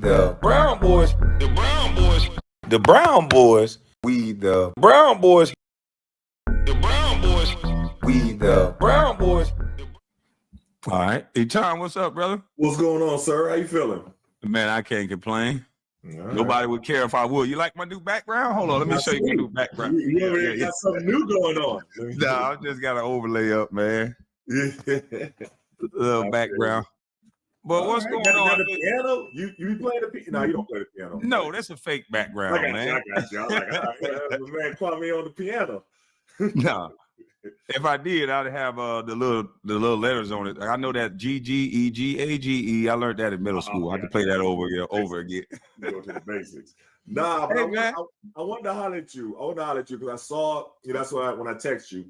the Brown Boys, the Brown Boys, the Brown Boys, we the Brown Boys, the Brown Boys, we the Brown Boys. All right, Etan, what's up, brother? What's going on, sir? How you feeling? Man, I can't complain. Right. Nobody would care if I would. You like my new background? Hold on, let me show you my new background. You got something new going on. Nah, I just got an overlay up, man. Little background. But what's going on? Got the piano? You be playing the piano? No, you don't play the piano. No, that's a fake background, man. I got you. I'm like, all right, man, Kwame on the piano. No. If I did, I'd have the little letters on it. I know that G G E G A G E. I learned that in middle school. I had to play that over again. Go to the basics. Nah, but hey, I wanted to holler at you. I wanted to holler at you because I saw that's why when I text you.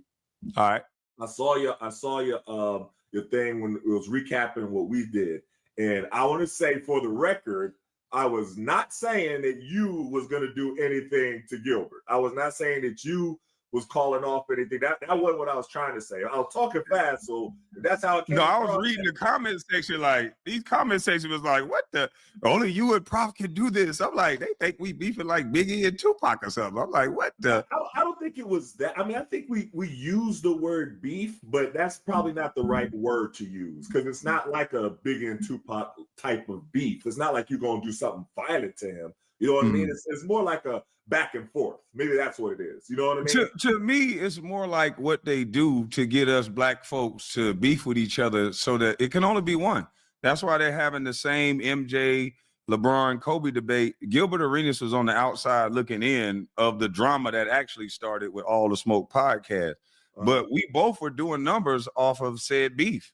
All right. I saw your thing when it was recapping what we did, and I want to say for the record, I was not saying that you was going to do anything to Gilbert. I was not saying that you was calling off anything. That wasn't what I was trying to say. I was talking fast, so that's how it came. No, I was reading the comment section. Like these comment section was like, "What the? Only you and Prof can do this." I'm like, they think we beefing like Biggie and Tupac or something. I'm like, what the? I don't think it was that. I mean, I think we use the word beef, but that's probably not the right word to use because it's not like a Biggie and Tupac type of beef. It's not like you're gonna do something violent to him. You know what I mean? It's more like a back and forth. Maybe that's what it is. You know what I mean? To me, it's more like what they do to get us black folks to beef with each other so that it can only be one. That's why they're having the same MJ, LeBron, Kobe debate. Gilbert Arenas was on the outside looking in of the drama that actually started with All the Smoke podcast. But we both were doing numbers off of said beef.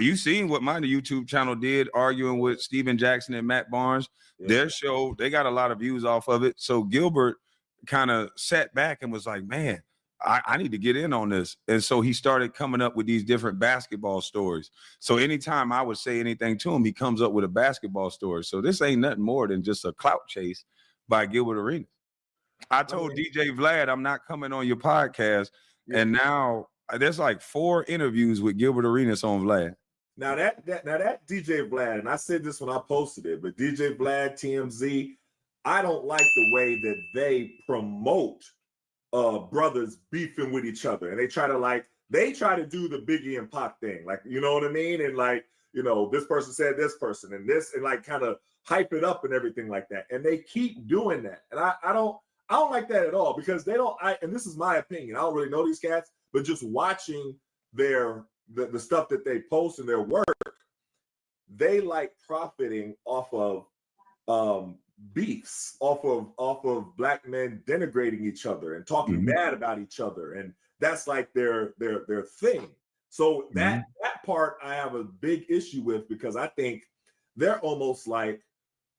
You seen what my YouTube channel did arguing with Steven Jackson and Matt Barnes. Their show, they got a lot of views off of it. So Gilbert kind of sat back and was like, man, I need to get in on this. And so he started coming up with these different basketball stories. So anytime I would say anything to him, he comes up with a basketball story. So this ain't nothing more than just a clout chase by Gilbert Arenas. I told DJ Vlad, I'm not coming on your podcast. And now there's like 4 interviews with Gilbert Arenas on Vlad. Now that DJ Vlad, and I said this when I posted it, but DJ Vlad, TMZ, I don't like the way that they promote brothers beefing with each other, and they try to do the Biggie and Pac thing, like, you know what I mean, and like, you know, this person said this person and this, and like kind of hype it up and everything like that, and they keep doing that, and I don't like that at all because they don't. And this is my opinion. I don't really know these cats, but just watching the stuff that they post and their work, they like profiting off of beefs, off of black men denigrating each other and talking bad about each other, and that's like their thing. So that part I have a big issue with because I think they're almost like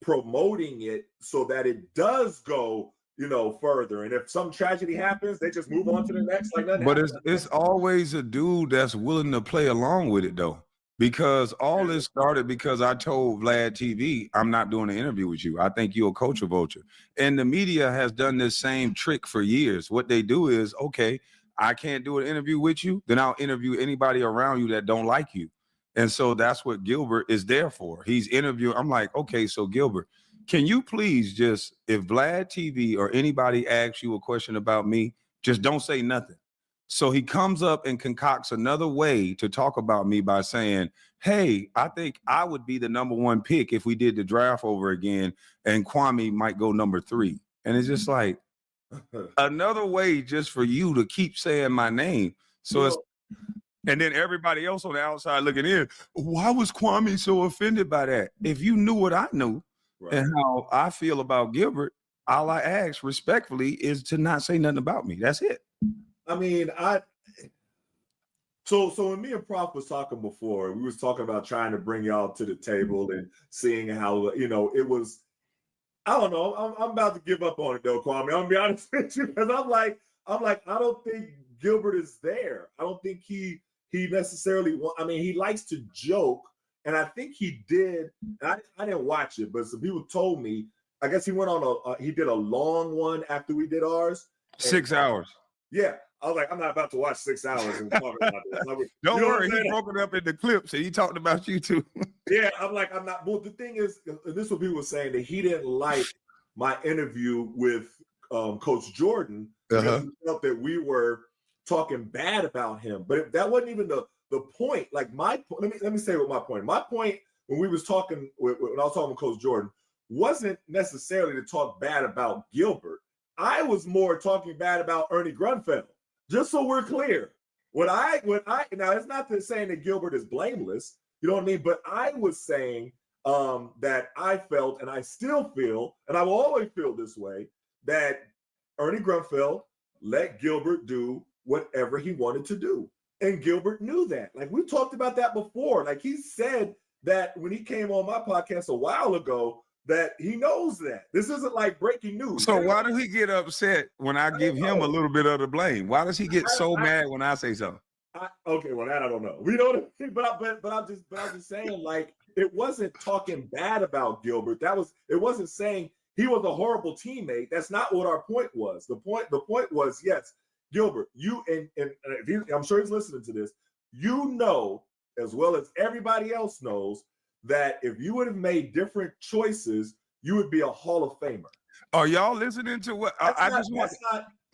promoting it so that it does go, you know, further, and if some tragedy happens, they just move on to the next like that. But it's always a dude that's willing to play along with it though, because all this started because I told Vlad TV, I'm not doing an interview with you. I think you're a culture vulture, and the media has done this same trick for years. What they do is, okay, I can't do an interview with you, then I'll interview anybody around you that don't like you, and so that's what Gilbert is there for. He's interviewing. I'm like, okay, so Gilbert, can you please just, if Vlad TV or anybody asks you a question about me, just don't say nothing. So he comes up and concocts another way to talk about me by saying, hey, I think I would be the #1 pick if we did the draft over again, and Kwame might go #3. And it's just like another way just for you to keep saying my name. So it's, and then everybody else on the outside looking in, why was Kwame so offended by that? If you knew what I knew, and how I feel about Gilbert, all I ask respectfully is to not say nothing about me. That's it. I mean, so when me and Prof was talking before, we was talking about trying to bring y'all to the table and seeing how, you know, it was, I don't know, I'm about to give up on it though, Kwame. I'm gonna be honest with you, because I'm like, I don't think Gilbert is there. I don't think he necessarily, I mean, he likes to joke. And I think he did, and I didn't watch it, but some people told me, I guess he went on he did a long one after we did ours. 6 hours. Yeah. I was like, I'm not about to watch 6 hours and talk about this. Like, Don't you know worry, he broke it up into clips and he talked about you too. Yeah, I'm like, I'm not. Well, the thing is, this is what people were saying, that he didn't like my interview with Coach Jordan because he felt that we were talking bad about him. But if that wasn't even the point. Like let me say what my point. My point when we was talking when I was talking with Coach Jordan wasn't necessarily to talk bad about Gilbert. I was more talking bad about Ernie Grunfeld. Just so we're clear, when I now it's not that saying that Gilbert is blameless. You know what I mean? But I was saying that I felt, and I still feel, and I will always feel this way, that Ernie Grunfeld let Gilbert do whatever he wanted to do. And Gilbert knew that. Like, we talked about that before. Like, he said that when he came on my podcast a while ago, that he knows that. This isn't like breaking news. So why does he get upset when I give him a little bit of the blame? Why does he get so mad when I say something? Okay, well, that I don't know. We know what I mean, but I'm just saying, like, it wasn't talking bad about Gilbert. It wasn't saying he was a horrible teammate. That's not what our point was. The point was, yes, Gilbert, you and if you, I'm sure he's listening to this, you know, as well as everybody else knows, that if you would have made different choices, you would be a Hall of Famer. Are y'all listening to what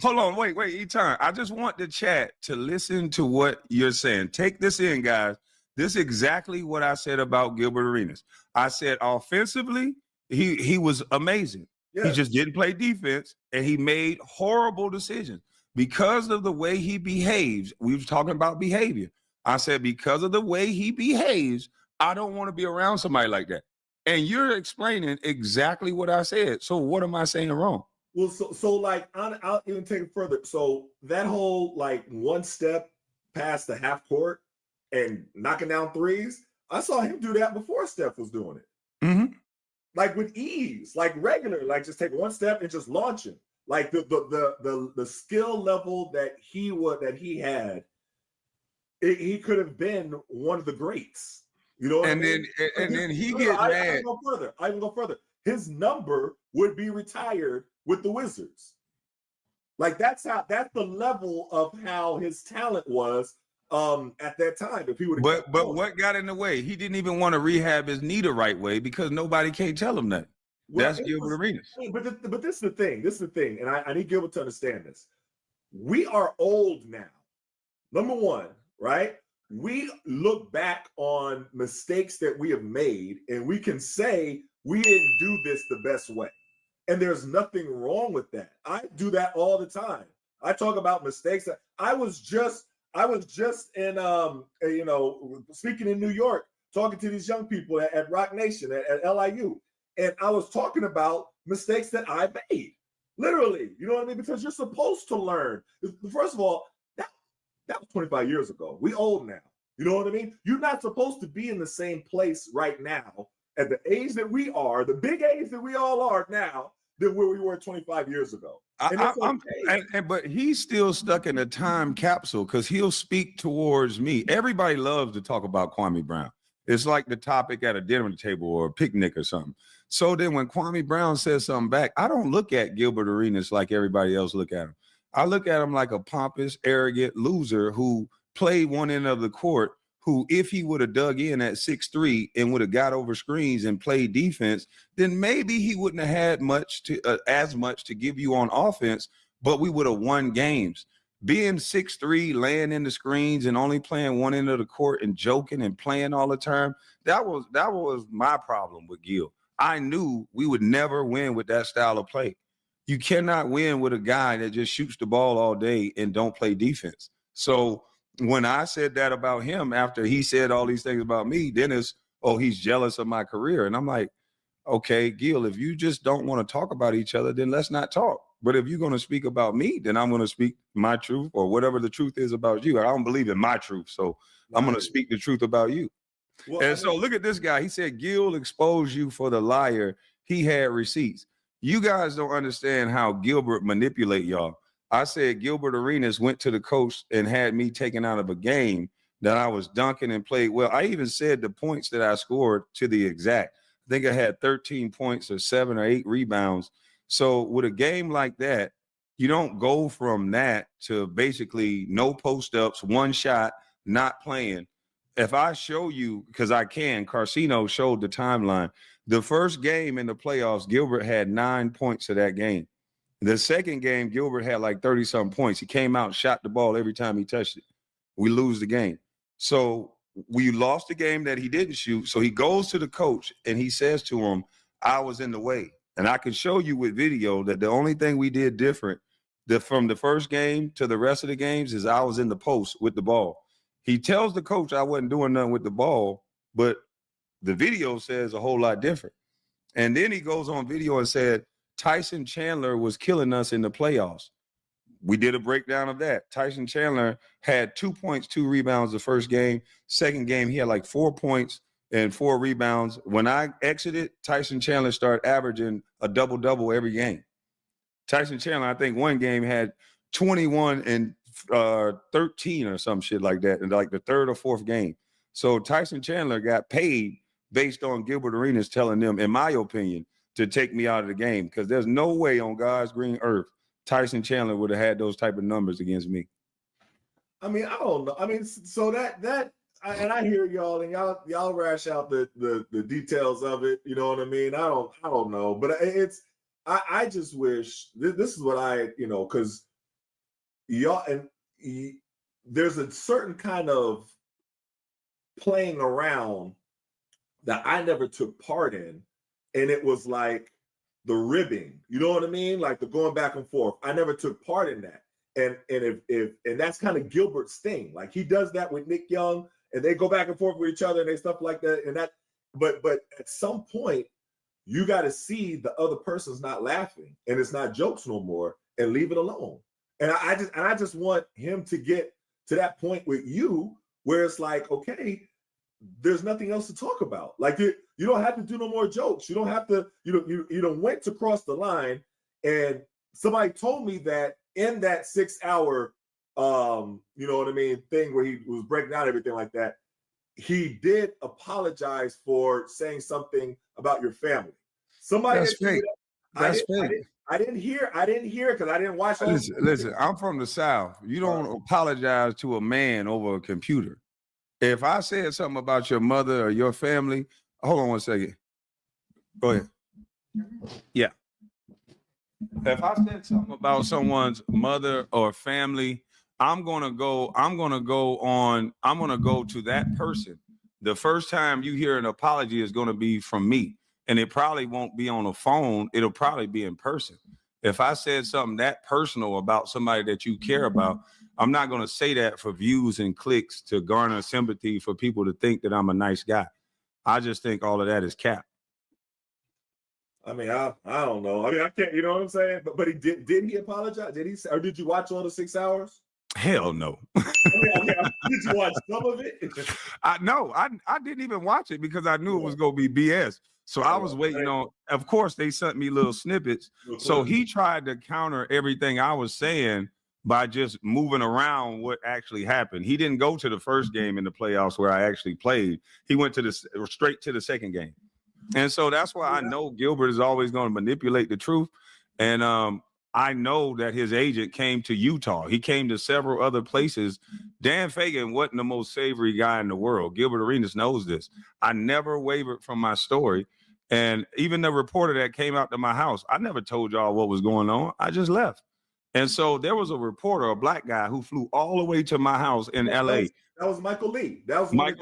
Hold on, wait, Etan. I just want the chat to listen to what you're saying. Take this in, guys. This is exactly what I said about Gilbert Arenas. I said offensively, he was amazing. Yes. He just didn't play defense, and he made horrible decisions because of the way he behaves. We were talking about behavior. I said because of the way he behaves, I don't want to be around somebody like that. And you're explaining exactly what I said. So what am I saying wrong? Well, so like I'll even take it further. So that whole like one step past the half court and knocking down threes, I saw him do that before Steph was doing it. Mm-hmm. Like with ease, like regular, like just take one step and just launch him. Like the skill level that he had, he could have been one of the greats. You know what I mean? Then he gets mad. I can go further. His number would be retired with the Wizards. Like that's the level of how his talent was at that time. If he would, but what got in the way? He didn't even want to rehab his knee the right way because nobody can't tell him that. Well, that's Gilbert Arenas. But this is the thing. This is the thing, and I need Gilbert to understand this. We are old now. Number one, right? We look back on mistakes that we have made, and we can say we didn't do this the best way. And there's nothing wrong with that. I do that all the time. I talk about mistakes. I was just in speaking in New York, talking to these young people at Rock Nation at LIU, and I was talking about mistakes that I made. Literally, you know what I mean? Because you're supposed to learn. First of all, that was 25 years ago. We old now. You know what I mean? You're not supposed to be in the same place right now at the age that we are, the big age that we all are now, than where we were 25 years ago. But he's still stuck in a time capsule because he'll speak towards me. Everybody loves to talk about Kwame Brown. It's like the topic at a dinner table or a picnic or something. So then when Kwame Brown says something back, I don't look at Gilbert Arenas like everybody else look at him. I look at him like a pompous, arrogant loser who played one end of the court, who, if he would have dug in at 6'3" and would have got over screens and played defense, then maybe he wouldn't have had as much to give you on offense, but we would have won games. Being 6'3", laying in the screens and only playing one end of the court and joking and playing all the time, that was my problem with Gil. I knew we would never win with that style of play. You cannot win with a guy that just shoots the ball all day and don't play defense. So when I said that about him after he said all these things about me, then it's, oh, he's jealous of my career. And I'm like, okay, Gil, if you just don't want to talk about each other, then let's not talk. But if you're going to speak about me, then I'm going to speak my truth or whatever the truth is about you. I don't believe in my truth. So I'm going to speak the truth about you. Well, so look at this guy. He said, Gil exposed you for the liar. He had receipts. You guys don't understand how Gilbert manipulate y'all. I said Gilbert Arenas went to the coach and had me taken out of a game that I was dunking and played well. I even said the points that I scored to the exact. I think I had 13 points or 7 or 8 rebounds. So with a game like that, You don't go from that to basically no post-ups, one shot, not playing. If I show you, because I can, Carcino showed the timeline. The first game in the playoffs, Gilbert had 9 points of that game. The second game, Gilbert had like 30-something points. He came out and shot the ball every time he touched it. We lose the game. So we lost the game that he didn't shoot. So he goes to the coach and he says to him, I was in the way. And I can show you with video that the only thing we did different from the first game to the rest of the games is I was in the post with the ball. He tells the coach I wasn't doing nothing with the ball, but the video says a whole lot different. And then he goes on video and said, Tyson Chandler was killing us in the playoffs. We did a breakdown of that. Tyson Chandler had 2 points, 2 rebounds the first game. Second game, he had like 4 points and 4 rebounds. When I exited, Tyson Chandler started averaging a double-double every game. Tyson Chandler, I think one game had 21 and 13 or some shit like that in like the third or fourth game. So Tyson Chandler got paid based on Gilbert Arenas telling them, in my opinion, to take me out of the game, because there's no way on God's green earth Tyson Chandler would have had those type of numbers against me. I mean, I don't know. I mean, so and I hear y'all, and y'all rash out the details of it. You know what I mean? I don't know, but I just wish this is what because y'all there's a certain kind of playing around that I never took part in, and it was like the ribbing. You know what I mean? Like the going back and forth. I never took part in that. And if that's kind of Gilbert's thing. Like he does that with Nick Young, and they go back and forth with each other and they stuff like that. And that, but at some point, you got to see the other person's not laughing and it's not jokes no more, and leave it alone. And I just want him to get to that point with you where it's like, okay, there's nothing else to talk about. Like you don't have to do no more jokes. You don't have to, you don't went to cross the line. And somebody told me that in that 6 hour, you know what I mean, thing where he was breaking down everything like that, he did apologize for saying something about your family. Somebody That's fake. That's fake. I didn't hear it because I didn't watch. Listen, I'm from the South. You don't apologize to a man over a computer. If I said something about your mother or your family, hold on one second. Go ahead. Yeah. If I said something about someone's mother or family, I'm gonna go to that person. The first time you hear an apology is gonna be from me. And it probably won't be on a phone. It'll probably be in person. If I said something that personal about somebody that you care about, I'm not going to say that for views and clicks to garner sympathy for people to think that I'm a nice guy. I just think all of that is cap. I mean, I don't know. I mean, I can't, you know what I'm saying? But he didn't he apologize? Did he, or did you watch all the 6 hours? Hell no. Okay. Did you watch some of it? I didn't even watch it because I knew it was going to be BS. So I was waiting on, of course, they sent me little snippets. So he tried to counter everything I was saying by just moving around what actually happened. He didn't go to the first game in the playoffs where I actually played. He went to straight to the second game. And so that's why I know Gilbert is always going to manipulate the truth. And I know that his agent came to Utah. He came to several other places. Dan Fagan wasn't the most savory guy in the world. Gilbert Arenas knows this. I never wavered from my story. And even the reporter that came out to my house, I never told y'all what was going on. I just left. And so there was a reporter, a black guy, who flew all the way to my house in LA. That was Michael Lee. That was one of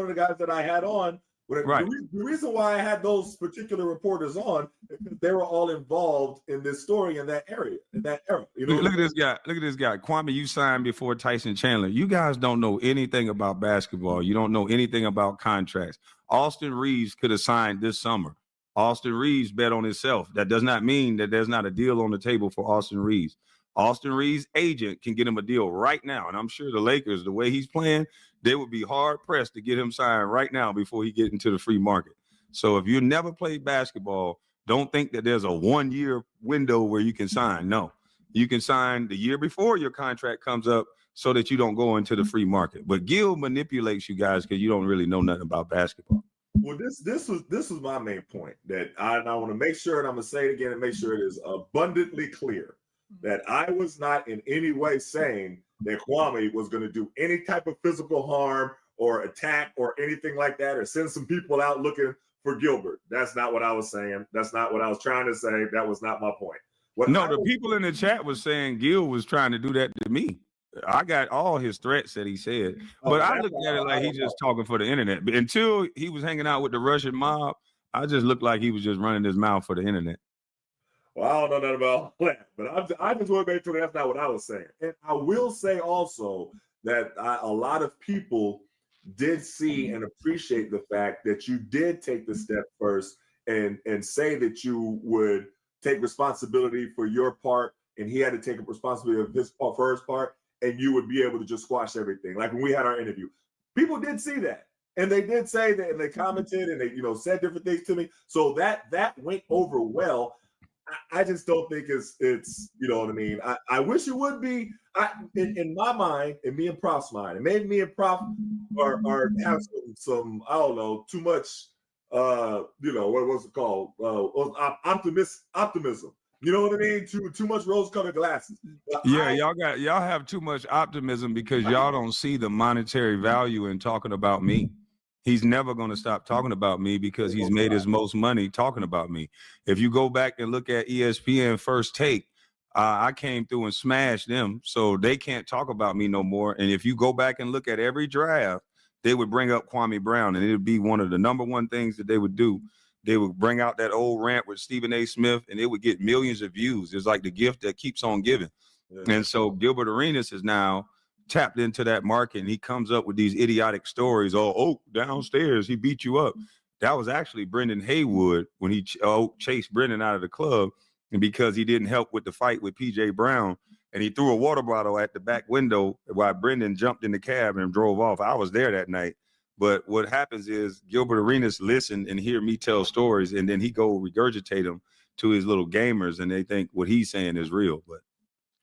the guys that I had on. Right. The reason why I had those particular reporters on is because they were all involved in this story in that area, in that era. You know, look at this guy. Look at this guy. Kwame, you signed before Tyson Chandler. You guys don't know anything about basketball. You don't know anything about contracts. Austin Reeves could have signed this summer. Austin Reeves bet on himself. That does not mean that there's not a deal on the table for Austin Reeves. Austin Reeves' agent can get him a deal right now. And I'm sure the Lakers, the way he's playing, they would be hard pressed to get him signed right now before he get into the free market. So if you never played basketball, don't think that there's a 1 year window where you can sign. No, you can sign the year before your contract comes up so that you don't go into the free market. But Gil manipulates you guys because you don't really know nothing about basketball. Well, this was my main point that I want to make sure, and I'm gonna say it again and make sure it is abundantly clear. that I was not in any way saying that Kwame was going to do any type of physical harm or attack or anything like that, or send some people out looking for Gilbert. That's not what I was saying. That's not what I was trying to say. That was not my point. The people in the chat was saying Gil was trying to do that to me. I got all his threats that he said, but I looked at it like he's just talking for the internet. But until he was hanging out with the Russian mob, I just looked like he was just running his mouth for the internet. Well, I don't know nothing about all that, but I just want to make sure that's not what I was saying. And I will say also that a lot of people did see and appreciate the fact that you did take the step first and say that you would take responsibility for your part, and he had to take a responsibility of his part, for his part, and you would be able to just squash everything. Like when we had our interview, people did see that, and they did say that, and they commented, and they said different things to me. So that went over well. I just don't think it's you know what I mean. I wish it would be. In my mind, in me and Prof's mind, and maybe me and Prof are have some I don't know, too much what was it called? Optimism. You know what I mean? Too much rose-colored glasses. Yeah, y'all have too much optimism because y'all don't see the monetary value in talking about me. He's never going to stop talking about me because he's made his most money talking about me. If you go back and look at ESPN First Take, I came through and smashed them, so they can't talk about me no more. And if you go back and look at every draft, they would bring up Kwame Brown, and it would be one of the number one things that they would do. They would bring out that old rant with Stephen A. Smith, and it would get millions of views. It's like the gift that keeps on giving. Yeah. And so Gilbert Arenas is now tapped into that market, and he comes up with these idiotic stories. Oh, downstairs, he beat you up. That was actually Brendan Haywood when he chased Brendan out of the club, and because he didn't help with the fight with PJ Brown, and he threw a water bottle at the back window while Brendan jumped in the cab and drove off. I was there that night. But what happens is Gilbert Arenas listen and hear me tell stories, and then he go regurgitate them to his little gamers, and they think what he's saying is real. But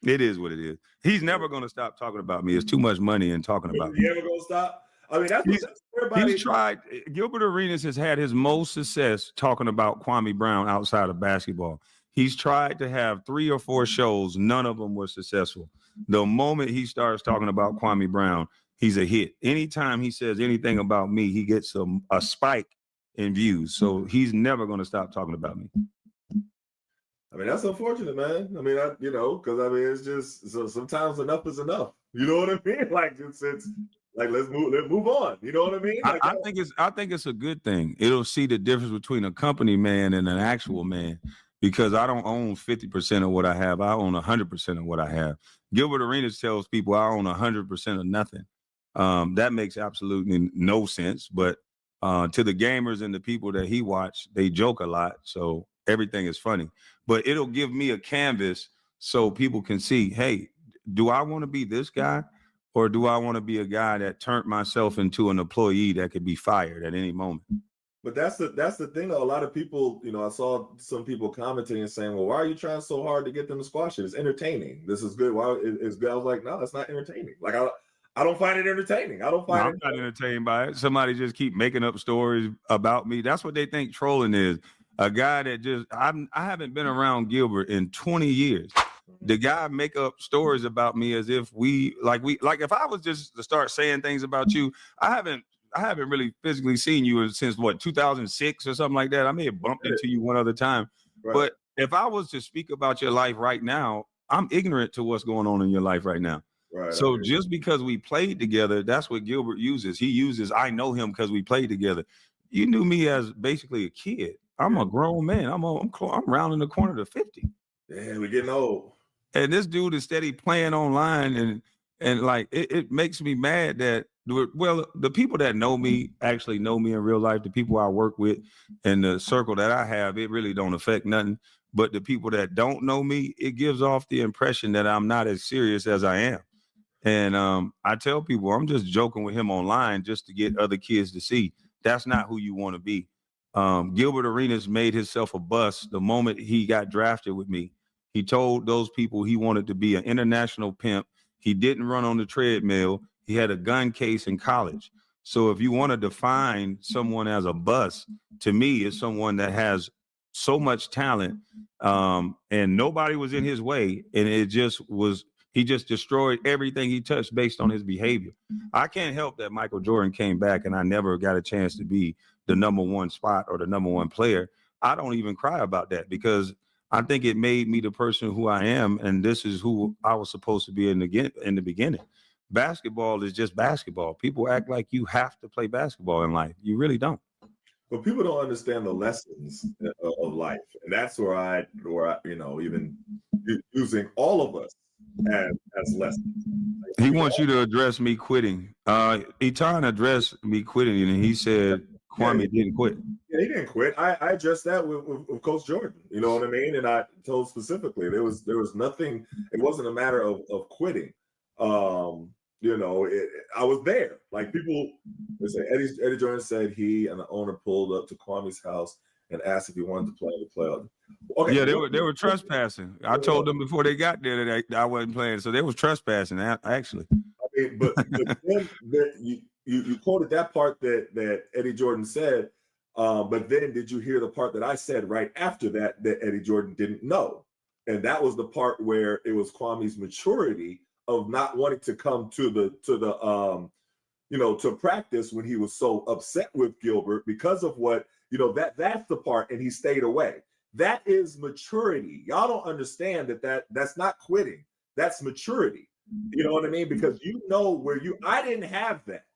it is what it is. He's never going to stop talking about me. It's too much money in talking about me. He ever going to stop? I mean, that's what everybody. He's tried. Gilbert Arenas has had his most success talking about Kwame Brown outside of basketball. He's tried to have 3 or 4 shows. None of them were successful. The moment he starts talking about Kwame Brown, he's a hit. Anytime he says anything about me, he gets a spike in views. So he's never going to stop talking about me. I mean, that's unfortunate, man. I mean, because I mean, it's just so sometimes enough is enough. You know what I mean? Like it's like let's move on. You know what I mean? Like, I think it's a good thing. It'll see the difference between a company man and an actual man, because I don't own 50% of what I have. I own 100% of what I have. Gilbert Arenas tells people I own 100% of nothing. That makes absolutely no sense. But to the gamers and the people that he watch, they joke a lot. So everything is funny. But it'll give me a canvas so people can see, hey, do I want to be this guy, or do I want to be a guy that turned myself into an employee that could be fired at any moment? But that's the thing, though. A lot of people, I saw some people commenting and saying, well, why are you trying so hard to get them to squash it? It's entertaining. This is good. Why it's good? I was like, no, it's not entertaining. Like, I don't find it entertaining. I'm not entertained by it. Somebody just keep making up stories about me. That's what they think trolling is. A guy that just I haven't been around Gilbert in 20 years. The guy make up stories about me as if if I was just to start saying things about you, I haven't really physically seen you since 2006 or something like that. I may have bumped into you one other time. Right. But if I was to speak about your life right now, I'm ignorant to what's going on in your life right now. Right. So just because we played together, that's what Gilbert uses. He uses, I know him because we played together. You knew me as basically a kid. I'm a grown man. I'm rounding the corner to 50. Yeah, we're getting old. And this dude is steady playing online, and like it makes me mad that the people that know me actually know me in real life. The people I work with and the circle that I have, it really don't affect nothing. But the people that don't know me, it gives off the impression that I'm not as serious as I am. And I tell people I'm just joking with him online just to get other kids to see that's not who you want to be. Gilbert Arenas made himself a bust the moment he got drafted with me. He told those people he wanted to be an international pimp. He didn't run on the treadmill. He had a gun case in college. So if you want to define someone as a bust, to me, it's someone that has so much talent, and nobody was in his way, and it just was. He just destroyed everything he touched based on his behavior. I can't help that Michael Jordan came back, and I never got a chance to be the #1 spot or the #1 player. I don't even cry about that because I think it made me the person who I am, and this is who I was supposed to be in the beginning. Basketball is just basketball. People act like you have to play basketball in life. You really don't. But people don't understand the lessons of life, and that's where I even using all of us as lessons. He wants you to address me quitting. Etan addressed me quitting, and he said Kwame didn't quit. Yeah, he didn't quit. I addressed that with Coach Jordan. You know what I mean? And I told specifically there was nothing. It wasn't a matter of quitting. I was there. Like people, they say Eddie Jordan said he and the owner pulled up to Kwame's house and asked if he wanted to play in the playoff. Okay. Yeah, they were trespassing. I told them before they got there that I wasn't playing, so they was trespassing. Actually, I mean, but then you quoted that part that Eddie Jordan said, but then did you hear the part that I said right after that Eddie Jordan didn't know, and that was the part where it was Kwame's maturity of not wanting to come to practice when he was so upset with Gilbert because of what that's the part, and he stayed away. That is maturity. Y'all don't understand that's not quitting. That's maturity. You know what I mean? Because I didn't have that.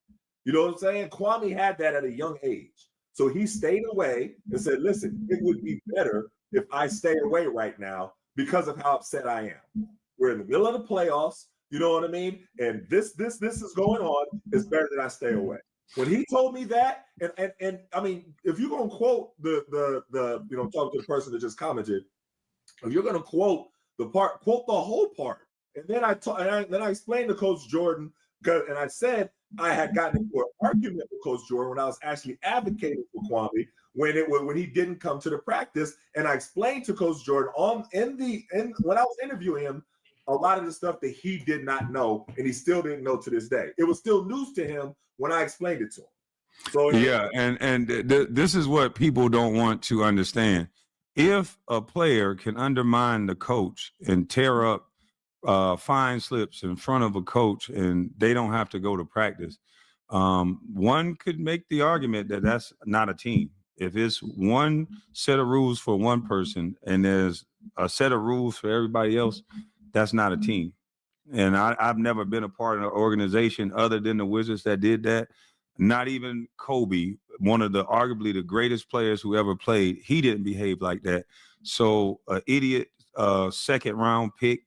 You know what I'm saying? Kwame had that at a young age. So he stayed away and said, listen, it would be better if I stay away right now because of how upset I am. We're in the middle of the playoffs. You know what I mean? And this is going on. It's better that I stay away. When he told me that, and I mean, if you're gonna quote the talk to the person that just commented, if you're gonna quote the part, quote the whole part. And then I explained to Coach Jordan, and I said I had gotten into an argument with Coach Jordan when I was actually advocating for Kwame when he didn't come to the practice, and I explained to Coach Jordan when I was interviewing him a lot of the stuff that he did not know, and he still didn't know to this day. It was still news to him when I explained it to him. So yeah, and this is what people don't want to understand. If a player can undermine the coach and tear up fine slips in front of a coach, and they don't have to go to practice, one could make the argument that that's not a team. If it's one set of rules for one person and there's a set of rules for everybody else, that's not a team. And I've never been a part of an organization other than the Wizards that did that. Not even Kobe, one of arguably the greatest players who ever played, he didn't behave like that. So an idiot second round pick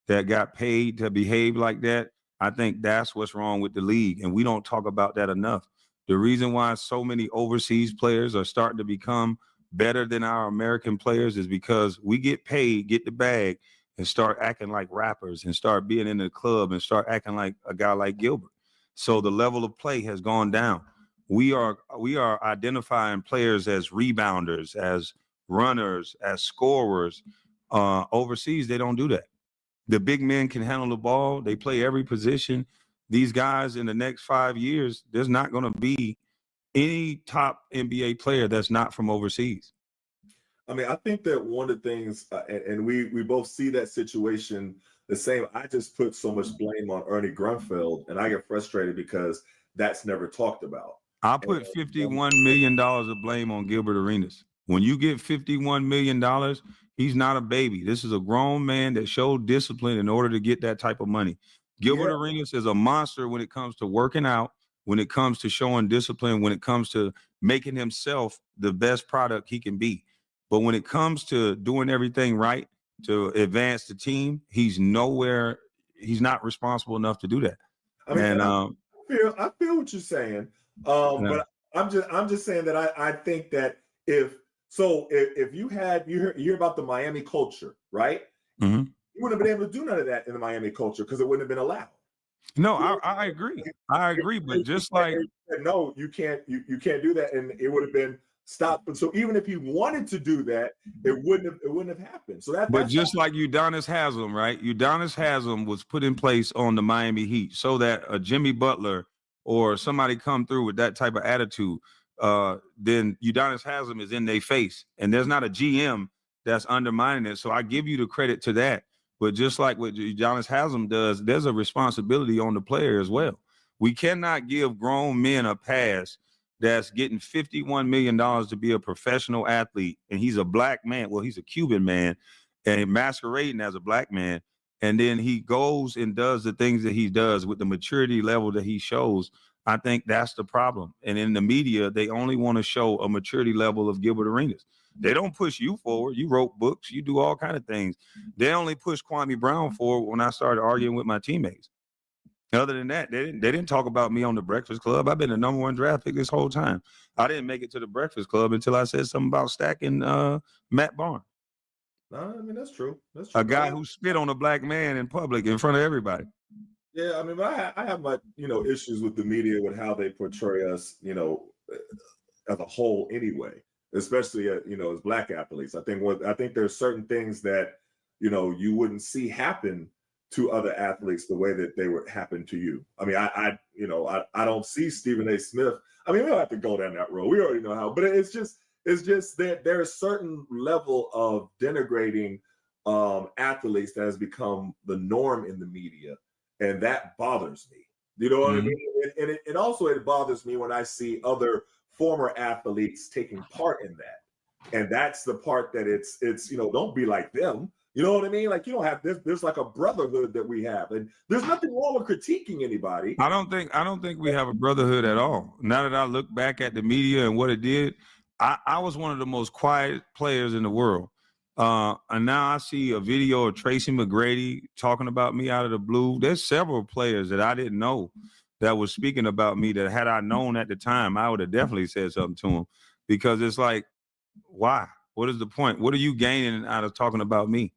that got paid to behave like that, I think that's what's wrong with the league. And we don't talk about that enough. The reason why so many overseas players are starting to become better than our American players is because we get paid, get the bag, and start acting like rappers and start being in the club and start acting like a guy like Gilbert. So the level of play has gone down. We are identifying players as rebounders, as runners, as scorers. Overseas, they don't do that. The big men can handle the ball. They play every position. These guys in the next 5 years, there's not going to be any top NBA player that's not from overseas. I mean, I think that one of the things, and we both see that situation the same. I just put so much blame on Ernie Grunfeld, and I get frustrated because that's never talked about. I put $51 million of blame on Gilbert Arenas. When you get $51 million, he's not a baby. This is a grown man that showed discipline in order to get that type of money. Gilbert Arenas is a monster when it comes to working out, when it comes to showing discipline, when it comes to making himself the best product he can be. But when it comes to doing everything right to advance the team, he's nowhere. He's not responsible enough to do that. I mean, and I feel what you're saying, but I'm just saying that I think that if you hear about the Miami culture, right? Mm-hmm. You wouldn't have been able to do none of that in the Miami culture because it wouldn't have been allowed. No, I agree. I agree, but just like no, you can't do that, and it would have been stopped. So even if you wanted to do that, it wouldn't have happened. So but just like Udonis Haslem, right? Udonis Haslem was put in place on the Miami Heat so that a Jimmy Butler or somebody come through with that type of attitude, then Udonis Haslam is in their face, and there's not a GM that's undermining it. So I give you the credit to that. But just like what Udonis Haslam does, there's a responsibility on the player as well. We cannot give grown men a pass that's getting $51 million to be a professional athlete, and he's a black man. Well, he's a Cuban man, and masquerading as a black man. And then he goes and does the things that he does with the maturity level that he shows. I think that's the problem. And in the media, they only want to show a maturity level of Gilbert Arenas. They don't push you forward. You wrote books. You do all kind of things. They only push Kwame Brown forward when I started arguing with my teammates. Other than that, they didn't talk about me on the Breakfast Club. I've been the #1 draft pick this whole time. I didn't make it to the Breakfast Club until I said something about stacking Matt Barnes. No, I mean, that's true. That's true. A guy who spit on a black man in public in front of everybody. Yeah, I mean, I have my, issues with the media with how they portray us, as a whole anyway, especially, as black athletes. I think there's certain things that, you wouldn't see happen to other athletes the way that they would happen to you. I mean, I don't see Stephen A. Smith. I mean, we don't have to go down that road. We already know how, but it's just that there's a certain level of denigrating athletes that has become the norm in the media, and that bothers me. You know what I mean? And it also it bothers me when I see other former athletes taking part in that, and that's the part that it's don't be like them. You know what I mean? Like, you don't have there's like a brotherhood that we have, and there's nothing wrong with critiquing anybody. I don't think we have a brotherhood at all. Now that I look back at the media and what it did, I was one of the most quiet players in the world. And now I see a video of Tracy McGrady talking about me out of the blue. There's several players that I didn't know that was speaking about me that had I known at the time, I would have definitely said something to them, because it's like, why? What is the point? What are you gaining out of talking about me?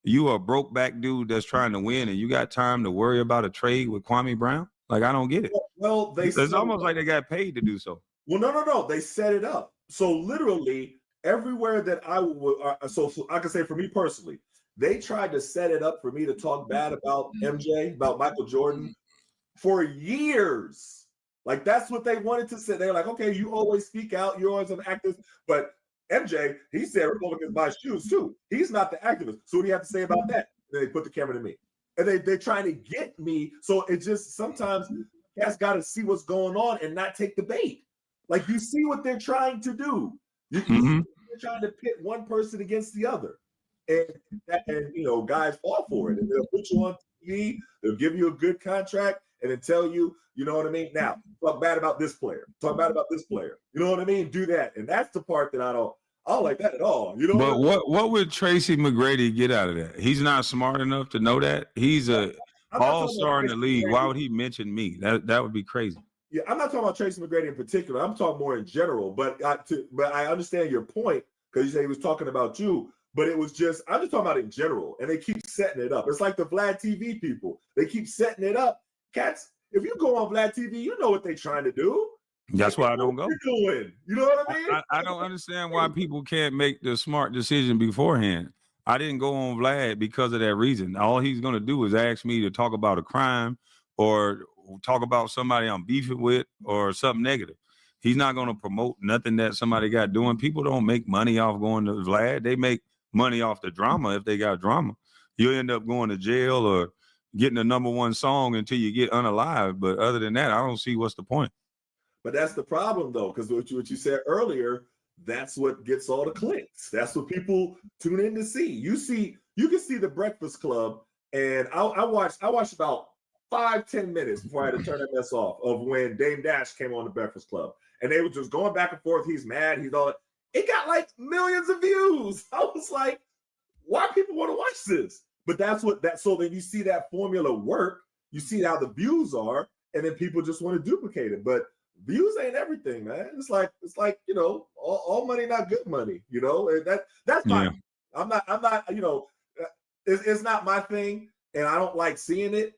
You a broke back dude that's trying to win, and you got time to worry about a trade with Kwame Brown? Like, I don't get it. Well, it's almost like they got paid to do so. Well, no. They set it up. So literally everywhere that I would, so I can say for me personally, they tried to set it up for me to talk bad about MJ, about Michael Jordan for years. Like, that's what they wanted to say. They're like, okay, you always speak out. You're always an activist. But MJ, he said Republicans buy shoes too. He's not the activist. So what do you have to say about that? Then they put the camera to me. And they're trying to get me. So it just, sometimes cats got to see what's going on and not take the bait. Like, you see what they're trying to do. They're trying to pit one person against the other. And guys fall for it. And they'll put you on TV. They'll give you a good contract and then tell you, you know what I mean? Now, talk bad about this player. Talk bad about this player. You know what I mean? Do that. And that's the part that I don't like that at all. You know. But what would Tracy McGrady get out of that? He's not smart enough to know that. He's a all-star in the league. Why would he mention me? That would be crazy. Yeah, I'm not talking about Tracy McGrady in particular. I'm talking more in general. But I understand your point, because you say he was talking about you. But I'm just talking about in general. And they keep setting it up. It's like the Vlad TV people. They keep setting it up. Cats, if you go on Vlad TV, you know what they're trying to do. That's why I don't go. You know what I mean? I don't understand why people can't make the smart decision beforehand. I didn't go on Vlad because of that reason. All he's going to do is ask me to talk about a crime or talk about somebody I'm beefing with or something negative. He's not going to promote nothing that somebody got doing. People don't make money off going to Vlad. They make money off the drama if they got drama. You end up going to jail or getting the #1 song until you get unalive. But other than that, I don't see what's the point. But that's the problem, though, because what you said earlier, that's what gets all the clicks. That's what people tune in to see. You can see the Breakfast Club, and I watched about 5-10 minutes before I had to turn that mess off of when Dame Dash came on the Breakfast Club, and they were just going back and forth. He's mad. He's all. It got like millions of views. I was like, why people want to watch this? But so then you see that formula work. You see how the views are, and then people just want to duplicate it. But views ain't everything, man. It's like all money not good money. And that's my. I'm not. It's not my thing, and I don't like seeing it.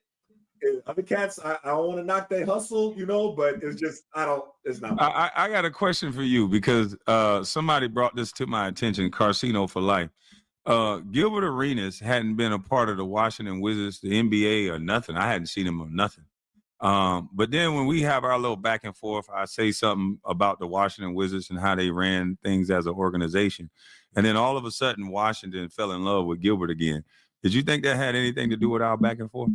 Other cats, I don't want to knock their hustle, but it's just it's not. I got a question for you, because somebody brought this to my attention. Carcino for life. Gilbert Arenas hadn't been a part of the Washington Wizards, the NBA, or nothing. I hadn't seen him or nothing. But then when we have our little back and forth, I say something about the Washington Wizards and how they ran things as an organization. And then all of a sudden, Washington fell in love with Gilbert again. Did you think that had anything to do with our back and forth?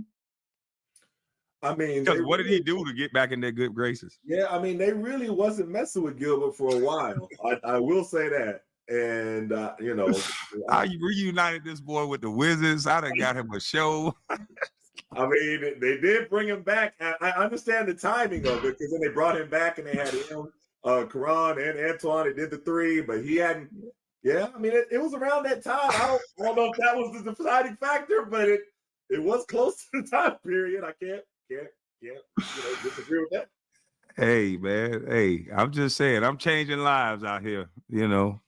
I mean, Because what did he do to get back in their good graces? Yeah, I mean, they really wasn't messing with Gilbert for a while. I will say that. And, you know, I reunited this boy with the Wizards. I done got him a show. I mean, they did bring him back. I understand the timing of it because then they brought him back and they had him, Karan and Antoine. They did the three, but he hadn't. Yeah, I mean, it was around that time. I don't know if that was the deciding factor, but it was close to the time period. I can't disagree with that. Hey, man. Hey, I'm just saying, I'm changing lives out here, you know.